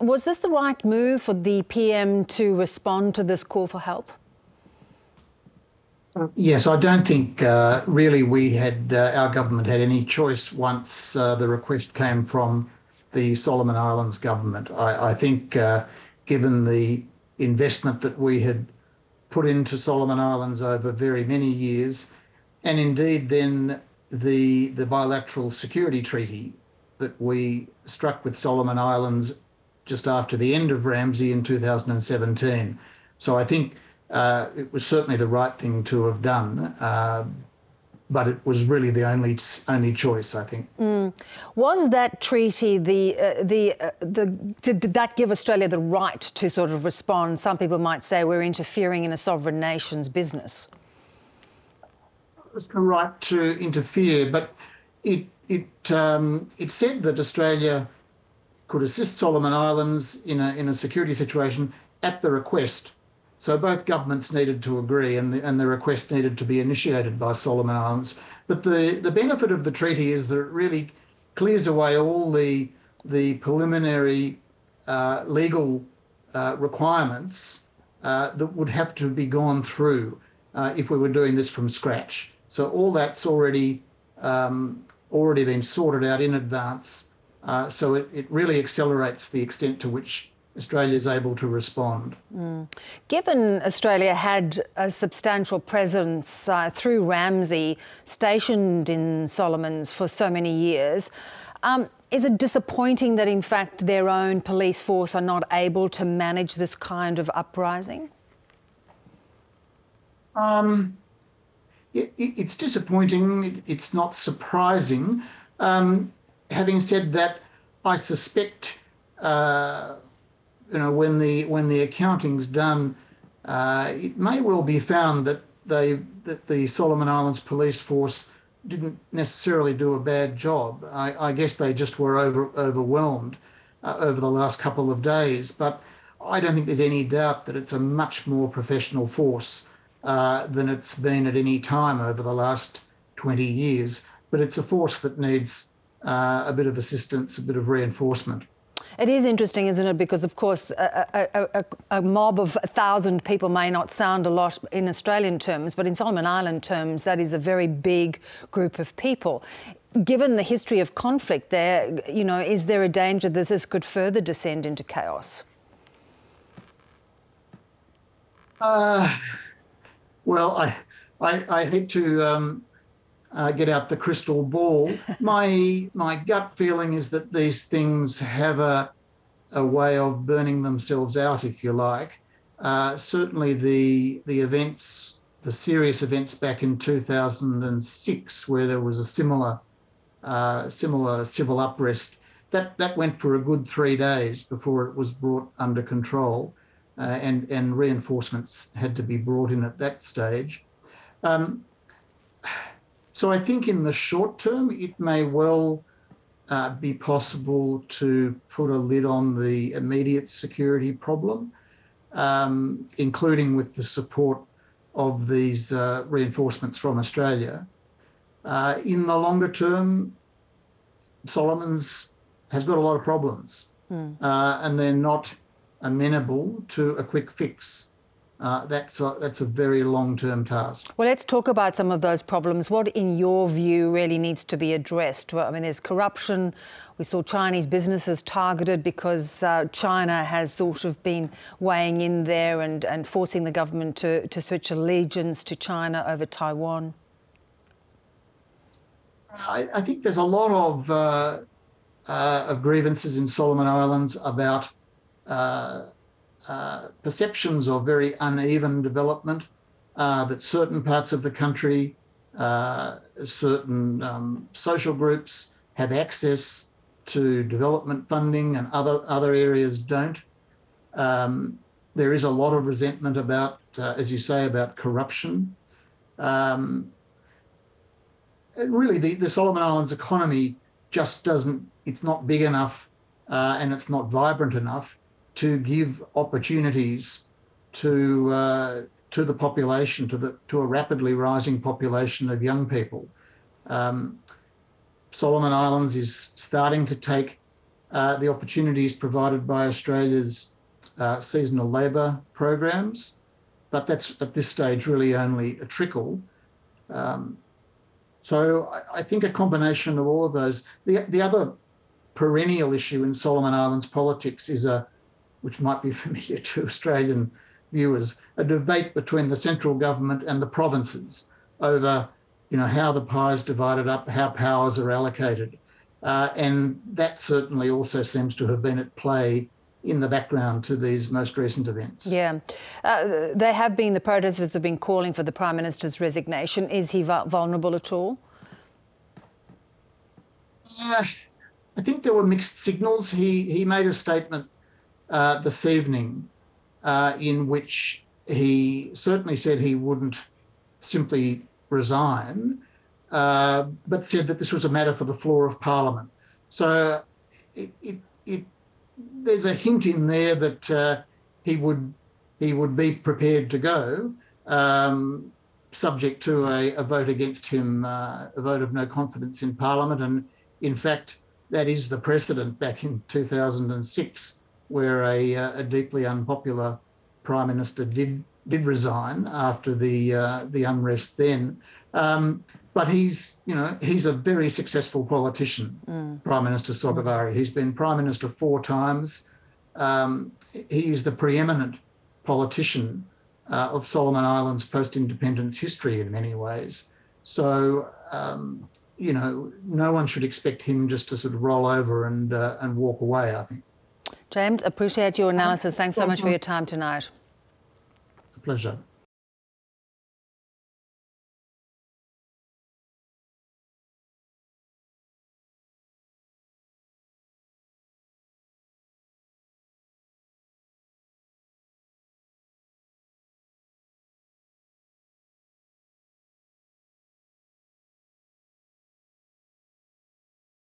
Was this the right move for the PM to respond to this call for help? Yes, I don't think really we had, our government had any choice once the request came from the Solomon Islands government. I think given the investment that we had put into Solomon Islands over very many years, and indeed then the bilateral security treaty that we struck with Solomon Islands just after the end of Ramsay in 2017. So I think it was certainly the right thing to have done, but it was really the only choice, I think. Was that treaty did that give Australia the right to sort of respond? Some people might say we're interfering in a sovereign nation's business. It was the right to interfere, but it said that Australia could assist Solomon Islands in a security situation at the request. So both governments needed to agree, and the request needed to be initiated by Solomon Islands. But the benefit of the treaty is that it really clears away all the preliminary legal requirements that would have to be gone through if we were doing this from scratch. So all that's already been sorted out in advance. So it really accelerates the extent to which Australia is able to respond. Given Australia had a substantial presence through Ramsay, stationed in Solomons for so many years, is it disappointing that in fact their own police force are not able to manage this kind of uprising? It's disappointing. It's not surprising. Having said that, I suspect when the accounting's done, it may well be found that the Solomon Islands police force didn't necessarily do a bad job. I guess they just were overwhelmed over the last couple of days. But I don't think there's any doubt that it's a much more professional force than it's been at any time over the last 20 years. But it's a force that needs a bit of assistance, a bit of reinforcement. It is interesting, isn't it? Because, of course, a mob of 1,000 people may not sound a lot in Australian terms, but in Solomon Island terms, that is a very big group of people. Given the history of conflict there, is there a danger that this could further descend into chaos? Well, I hate to get out the crystal ball. My gut feeling is that these things have a way of burning themselves out, if you like. Certainly the events, the serious events back in 2006, where there was a similar civil unrest, that went for a good 3 days before it was brought under control, and reinforcements had to be brought in at that stage. So I think in the short term, it may well be possible to put a lid on the immediate security problem, including with the support of these reinforcements from Australia. In the longer term, Solomons has got a lot of problems, and they're not amenable to a quick fix. That's a very long-term task. Well, let's talk about some of those problems. What, in your view, really needs to be addressed? Well, I mean, there's corruption. We saw Chinese businesses targeted because China has sort of been weighing in there and forcing the government to switch allegiance to China over Taiwan. I think there's a lot of grievances in Solomon Islands about perceptions of very uneven development, that certain parts of the country, certain social groups have access to development funding and other areas don't. There is a lot of resentment about, as you say, about corruption. Really, the Solomon Islands economy just it's not big enough and it's not vibrant enough to give opportunities to the population, to a rapidly rising population of young people. Solomon Islands is starting to take the opportunities provided by Australia's seasonal labour programs, but that's at this stage really only a trickle. So I think a combination of all of those. The other perennial issue in Solomon Islands politics is which might be familiar to Australian viewers, a debate between the central government and the provinces over, how the pie is divided up, how powers are allocated. And that certainly also seems to have been at play in the background to these most recent events. Yeah. The protesters have been calling for the Prime Minister's resignation. Is he vulnerable at all? I think there were mixed signals. He made a statement this evening in which he certainly said he wouldn't simply resign, but said that this was a matter for the floor of Parliament. So there's a hint in there that he would be prepared to go, subject to a vote against him, a vote of no confidence in Parliament. And in fact, that is the precedent back in 2006, where a deeply unpopular Prime Minister did resign after the unrest then. But he's a very successful politician, Prime Minister Sogavari. He's been Prime Minister 4 times. He is the preeminent politician of Solomon Islands post-independence history in many ways. So, no one should expect him just to sort of roll over and walk away, I think. James, appreciate your analysis. Thanks so much for your time tonight. A pleasure.